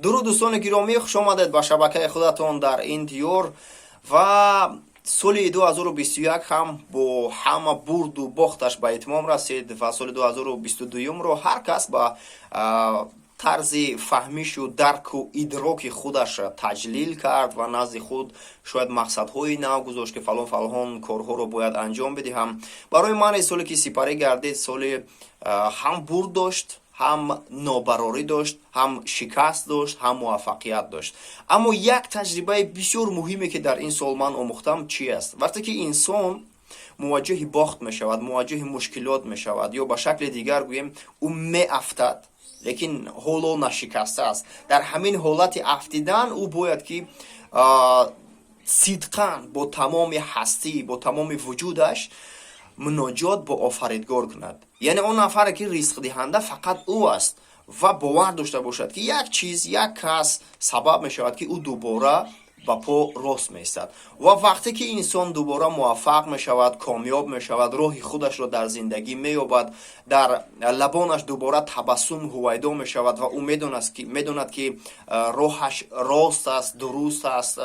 درود دوستان گرامی، خوش آمدید به شبکه خودتان در این دیور. و سال 2021 هم با همه برد و باختش به اتمام رسید و سال 2022 رو هر کس با طرز فهمیش و درک و ادراک خودش تجلیل کرد و نزد خود شاید مقصدهای نو گذاشت که فلان کارها رو باید انجام بدهم. برای من سالی که سپری گردید سالی هم برد داشت، هم نابراری داشت، هم شکست داشت، هم موفقیت داشت. اما یک تجربه بسیار مهمی که در این سال من آموختم چی است؟ وقتی که انسان مواجه باخت می شود، مواجه مشکلات می شود، یا به شکل دیگر گوییم او می افتد لیکن حالا نشکسته است، در همین حالت افتیدن او باید که صدقاً با تمام هستی، با تمام وجودش مناجات با آفریدگار کند. یعنی اون نفر که رزق دهنده فقط او است و باور داشته باشد که یک چیز، یک کس سبب می شود که او دوباره با پا راست می ایستد. و وقتی که انسان دوباره موفق می شود، کامیاب می شود، راه خودش را در زندگی می یابد، در لبانش دوباره تبسم هویدا می شود و او میداند که راهش راست است، درست است،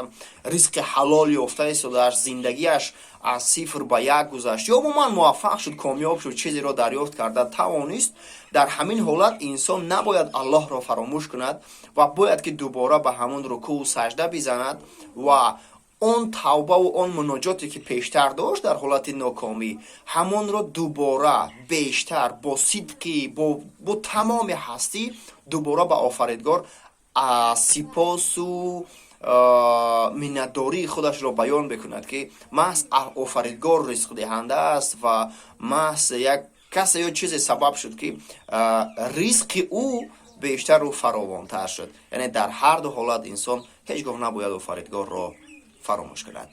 رزق حلال یافته است و در زندگیش از صفر به یک گذشت یا عموما موفق شد، کامیاب شد، چیزی را دریافت کرده توانست، در همین حالت انسان نباید الله را فراموش کند و باید که دوباره به همون رکوع و سجده بزند و اون توبه و اون مناجاتی که پیشتر داشت در حالت ناکامی همون را دوباره بیشتر با صدقی، با تمام هستی دوباره به آفریدگار سپاس و منتداری خودش را بیان بکند که محض آفریدگار رزق دهنده است و محض یک کسی یا چیز سبب شد که رزق او بیشتر و فراوانتر شد. یعنی در هر دو حالت انسان هیچگاه نباید آفریدگار را فراموش کند.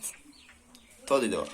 تا دیدار.